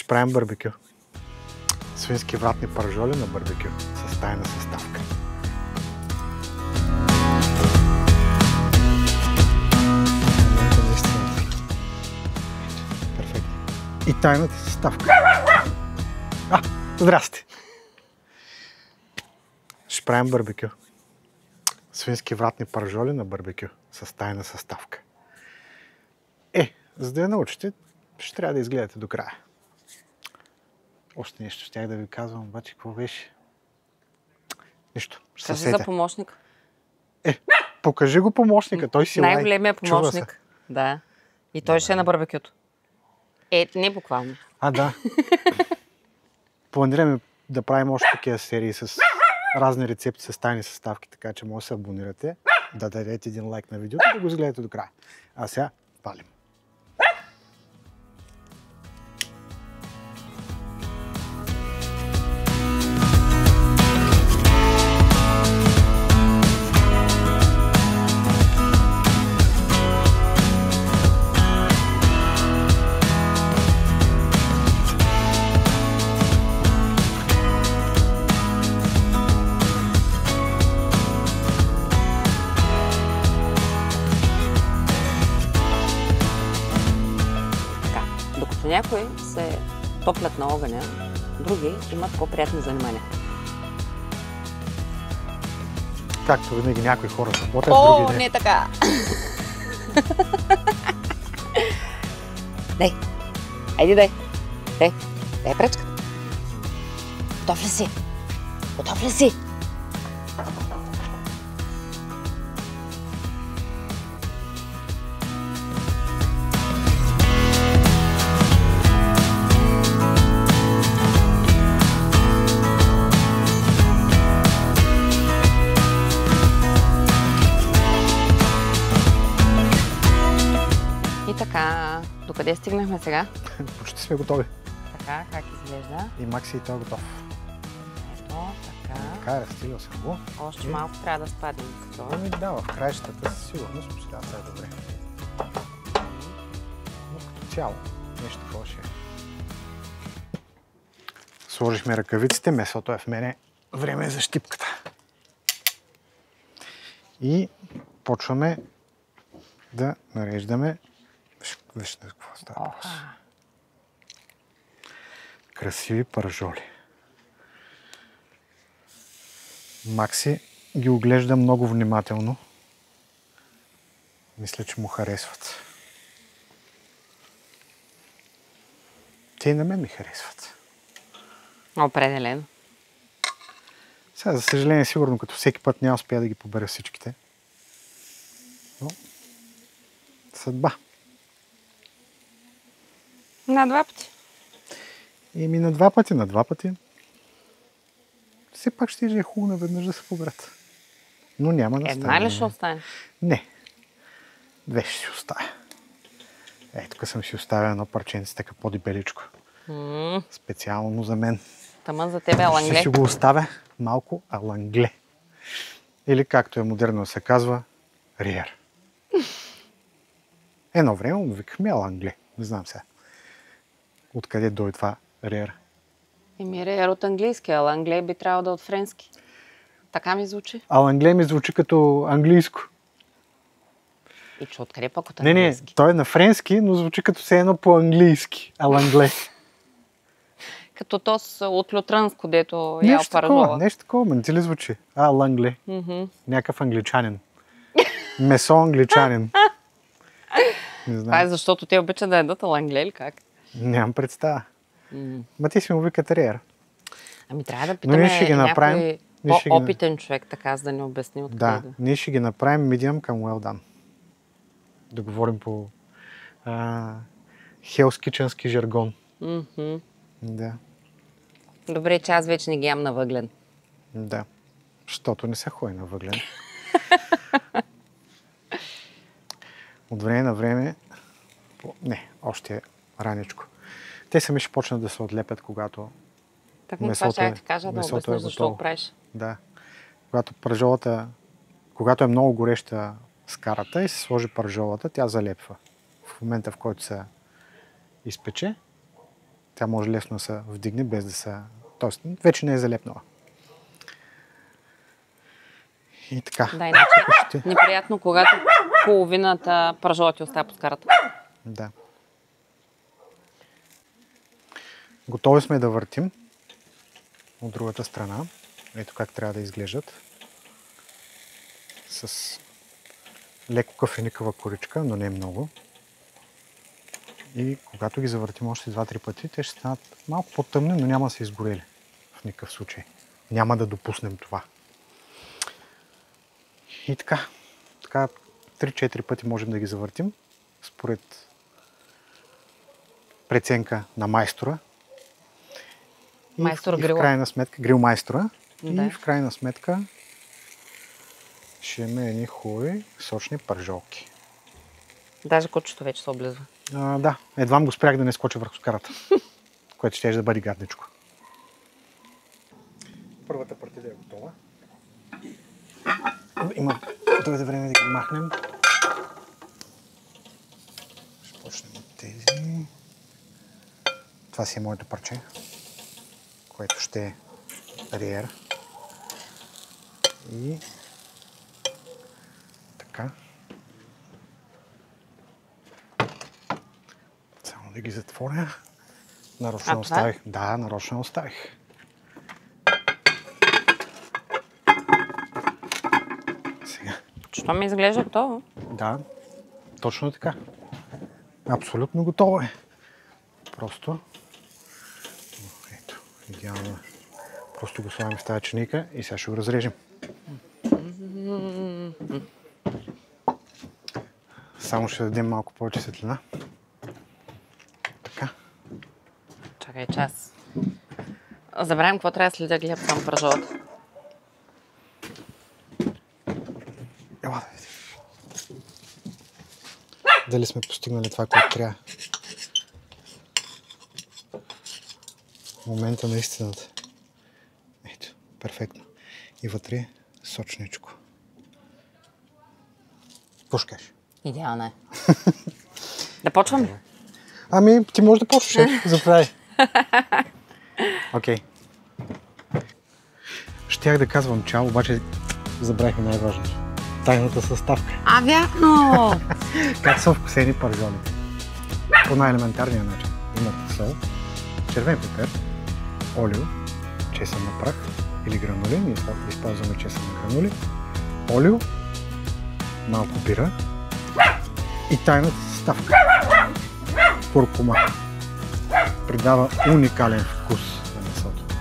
Ще правим барбекю. Свински вратни паржоли на барбекю с тайна съставка. Перфектно. И тайната съставка. Здрасти! Ще правим барбекю. Свински вратни паржоли на барбекю с тайна съставка. За да я научите, ще трябва да изгледате до края. Още нещо щях да ви казвам, обаче какво беше? Нищо. Кажи за помощник. Покажи го помощника, той си най-големия помощник. Да. И той ще е на барбекюто. Не буквално. Да. Планираме да правим още такива серии с разни рецепти с тайни съставки, така че може да се абонирате, да дадете един лайк на видеото и да го изгледате до края. А сега палим. Някои се топлят на огъня, други имат по-приятни занимания. Както винаги някои хора работят, други не така! Дай! Айди дай! Дай пречката! Готов ли си? Готов ли си? Докъде стигнахме сега? Почти сме готови. Така, как изглежда? И Макси и той е готов. Ето, така. Така, разстилил съм го. Още малко трябва да спаднем като. Да, в краищата със сигурност сега това е добре. Но като цяло, нещо такова ще е. Сложихме ръкавиците, месото е в мене. Време е за щипката. И почваме да нареждаме. Виж какво става. Красиви паржоли. Макси ги оглежда много внимателно. Мисля, че му харесват. Те и на мен ми харесват. Определено. Сега, за съжаление, сигурно като всеки път няма успея да ги побера всичките. Но съдба. На два пъти. На два пъти. Все пак ще е хубаво наведнъж да се поберат. Но няма да стане. Една ли ще остане? Не. Две ще си оставя. Тук съм си оставил едно парченце, така по-дебеличко. Специално за мен. Тама за тебе алангле. Ще си го оставя малко алангле. Или както е модерно да се казва, риер. Едно време му викахме алангле. Не знам сега. Откъде дойде това риер? Риер от английски, алангле би трябвало да от френски. Така ми звучи. Алангле ми звучи като английско. И че откъде пък от английски? Не, той е на френски, но звучи като все едно по-английски. Алангле. Като то от лютранско, дето ял паражола. Нещо такова, не ти ли звучи? Алангле. Някакъв англичанин. Месо англичанин. Не знам. Това е защото те обичат да ядат алангле или как? Нямам представа. Ма ти си му викат риер. Ами трябва да питаме някой по-опитен човек, така, за да ни обясни откъде. Да, ние ще ги направим medium към well done. Да говорим по хелскиченски жаргон. Да. Добре, че аз вече не ги ям на въглен. Да, защото не се ходи на въглен. От време на време... Не, още е раничко. Те сами ще почнат да се отлепят, когато това ще ти кажа, да обясниш защо го правиш. Да. Когато паржолата, когато е много гореща скарата и се сложи паржолата, тя залепва. В момента, в който се изпече, Тя може лесно да се вдигне без да се... Тоест, вече не е залепнала. И така. Да, иначе неприятно, когато половината пържола ти остава по скарата. Да. Готови сме да въртим от другата страна. Ето как трябва да изглеждат. С леко кафеникава коричка, но не много. И когато ги завъртим още 2-3 пъти, те ще станат малко по-тъмни, но няма да се изгорели. В никакъв случай. Няма да допуснем това. И така 3-4 пъти можем да ги завъртим, според преценка на майстора. Майстор и грила. в крайна сметка, грил майстора. Да. И в крайна сметка ще имаме едни хубави сочни пържолки. Даже кучето вече се облизва. Да, едвам го спрях да не скоча върху скарата, което ще да бъде гадничко. Първата партида е готова. Има дойде време да ги махнем. Ще почнем от тези. Това си е моето парче, което ще е риер. И така. Само да ги затворя. Нарочно оставих. Да, нарочно оставих. Сега. Що ми изглежда готово? Да, точно така. Абсолютно готово е. Просто. Ето, идеално. Просто го слагаме в тази чиника и сега ще го разрежем. Само ще дадем малко повече светлина. Така. Чакай час. Забравим какво трябва да следя гледам само пържолата. Ела да видиш. Дали сме постигнали това, което трябва. Момента на истината. Ето, перфектно. И вътре сочничко. Какво ще кажеш? Идеално е. Да почвам ли? Ами, ти можеш да почваш. Заправи. Окей. Щях да казвам чао, обаче забравихме най-важното. Тайната съставка. А, вярно! Как са вкусени пържолите? По най-елементарния начин. Имат сол, червен пипер, олио, чесън на прах или гранули. Ние използваме чесън на гранули. Олио, малко бира и тайната съставка. Куркума. Придава уникален вкус на месото.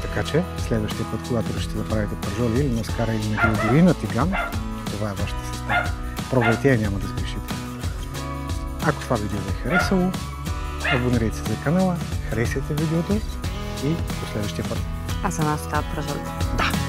Така че, следващия път, когато решите да правите пържоли или на скара или на грил, дори на тиган, това е вашата съставка. Пробвайте я, няма да сгрешите. Ако това видео ви е харесало, абонирайте се за канала, харесайте видеото и до следващия път. А за нас остават пържолите. Да!